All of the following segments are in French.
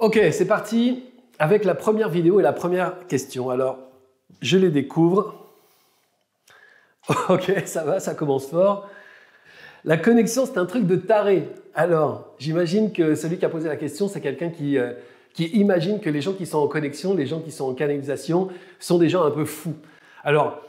Ok, c'est parti avec la première vidéo et la première question. Alors, je les découvre. Ok, ça va, ça commence fort. La connexion, c'est un truc de taré. Alors, j'imagine que celui qui a posé la question, c'est quelqu'un qui imagine que les gens qui sont en connexion, les gens qui sont en canalisation, sont des gens un peu fous. Alors,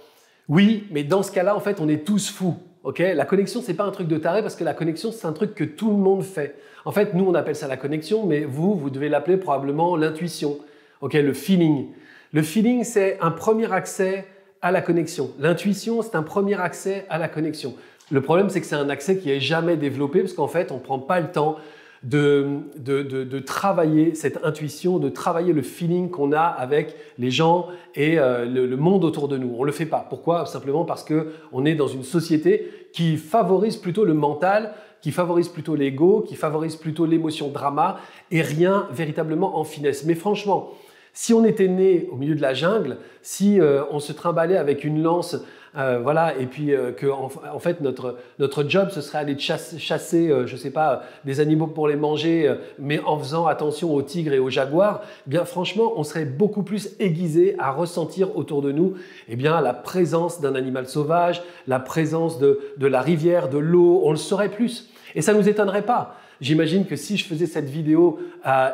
oui, mais dans ce cas-là, en fait, on est tous fous. Okay, la connexion, c'est pas un truc de taré parce que la connexion, c'est un truc que tout le monde fait. En fait, nous, on appelle ça la connexion, mais vous devez l'appeler probablement l'intuition, okay, le feeling. Le feeling, c'est un premier accès à la connexion. L'intuition, c'est un premier accès à la connexion. Le problème, c'est que c'est un accès qui n'est jamais développé parce qu'en fait, on ne prend pas le temps de travailler cette intuition, de travailler le feeling qu'on a avec les gens et le monde autour de nous. On ne le fait pas. Pourquoi? Simplement parce qu'on est dans une société qui favorise plutôt le mental, qui favorise plutôt l'ego, qui favorise plutôt l'émotion drama et rien véritablement en finesse. Mais franchement, si on était né au milieu de la jungle, si on se trimballait avec une lance, voilà, et puis que en fait notre job ce serait aller chasser, je sais pas, des animaux pour les manger, mais en faisant attention aux tigres et aux jaguars, eh bien franchement, on serait beaucoup plus aiguisé à ressentir autour de nous, eh bien la présence d'un animal sauvage, la présence de la rivière, de l'eau, on le saurait plus. Et ça nous étonnerait pas. J'imagine que si je faisais cette vidéo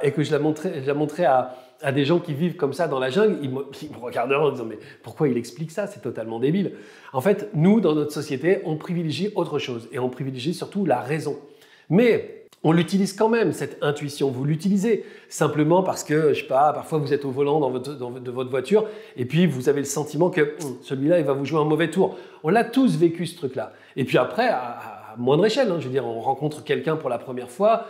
et que je la montrais à des gens qui vivent comme ça dans la jungle, ils me regarderaient en disant « mais pourquoi il explique ça? C'est totalement débile ». En fait, nous, dans notre société, on privilégie autre chose et on privilégie surtout la raison. Mais on l'utilise quand même, cette intuition. Vous l'utilisez simplement parce que, je sais pas, parfois vous êtes au volant de votre voiture et puis vous avez le sentiment que celui-là, il va vous jouer un mauvais tour. On l'a tous vécu, ce truc-là. Et puis après, à moindre échelle, hein, je veux dire, on rencontre quelqu'un pour la première fois,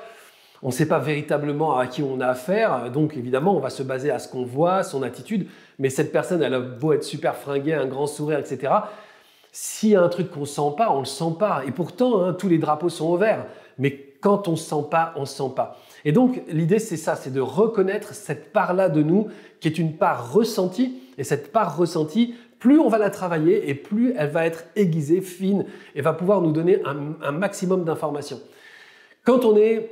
on ne sait pas véritablement à qui on a affaire, donc évidemment on va se baser à ce qu'on voit, son attitude, mais cette personne elle a beau être super fringuée, un grand sourire, etc. S'il y a un truc qu'on ne sent pas, on ne le sent pas. Et pourtant, hein, tous les drapeaux sont au vert, mais quand on ne sent pas, on ne sent pas. Et donc l'idée c'est ça, c'est de reconnaître cette part-là de nous qui est une part ressentie, et cette part ressentie, plus on va la travailler et plus elle va être aiguisée, fine, et va pouvoir nous donner un maximum d'informations. Quand on est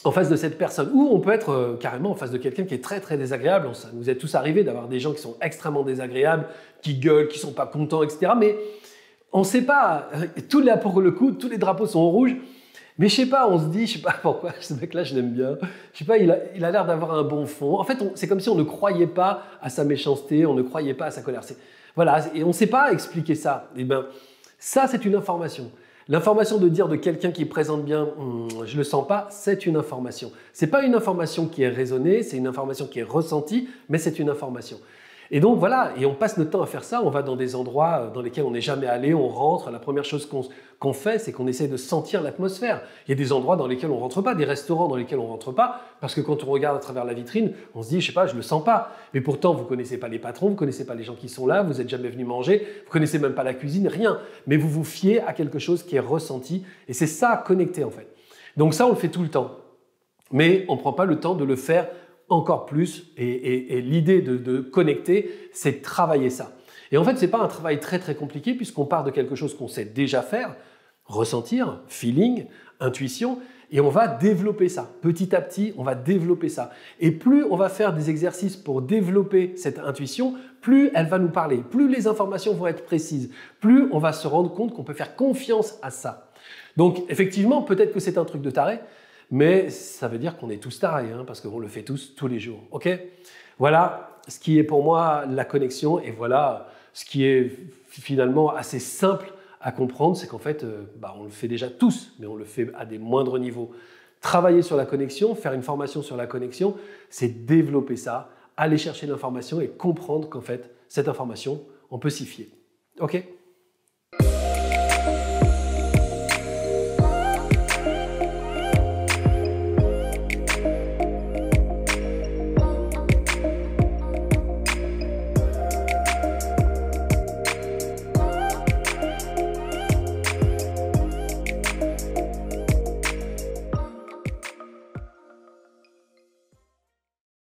en face de cette personne, ou on peut être carrément en face de quelqu'un qui est très très désagréable. Ça nous est tous arrivé d'avoir des gens qui sont extrêmement désagréables, qui gueulent, qui sont pas contents, etc. Mais on ne sait pas, pour le coup, tous les drapeaux sont rouges, mais je sais pas, on se dit, je sais pas pourquoi, ce mec-là je l'aime bien, je sais pas, il a l'air d'avoir un bon fond. En fait, c'est comme si on ne croyait pas à sa méchanceté, on ne croyait pas à sa colère. Voilà, et on ne sait pas expliquer ça. Et ben, ça c'est une information. L'information de dire de quelqu'un qui présente bien « je le sens pas », c'est une information. Ce n'est pas une information qui est raisonnée, c'est une information qui est ressentie, mais c'est une information. Et donc voilà, et on passe notre temps à faire ça, on va dans des endroits dans lesquels on n'est jamais allé, on rentre, la première chose qu'on fait, c'est qu'on essaie de sentir l'atmosphère. Il y a des endroits dans lesquels on ne rentre pas, des restaurants dans lesquels on ne rentre pas, parce que quand on regarde à travers la vitrine, on se dit, je sais pas, je le sens pas. Mais pourtant, vous ne connaissez pas les patrons, vous ne connaissez pas les gens qui sont là, vous n'êtes jamais venu manger, vous ne connaissez même pas la cuisine, rien. Mais vous vous fiez à quelque chose qui est ressenti, et c'est ça, connecter en fait. Donc ça, on le fait tout le temps. Mais on ne prend pas le temps de le faire encore plus, et l'idée de connecter, c'est de travailler ça. Et en fait, ce n'est pas un travail très très compliqué puisqu'on part de quelque chose qu'on sait déjà faire, ressentir, feeling, intuition, et on va développer ça. Petit à petit, on va développer ça. Et plus on va faire des exercices pour développer cette intuition, plus elle va nous parler, plus les informations vont être précises, plus on va se rendre compte qu'on peut faire confiance à ça. Donc effectivement, peut-être que c'est un truc de taré, mais ça veut dire qu'on est tous tarés, hein, parce qu'on le fait tous les jours. Okay, voilà ce qui est pour moi la connexion, et voilà ce qui est finalement assez simple à comprendre, c'est qu'en fait, on le fait déjà tous, mais on le fait à des moindres niveaux. Travailler sur la connexion, faire une formation sur la connexion, c'est développer ça, aller chercher l'information et comprendre qu'en fait, cette information, on peut s'y fier. Ok ?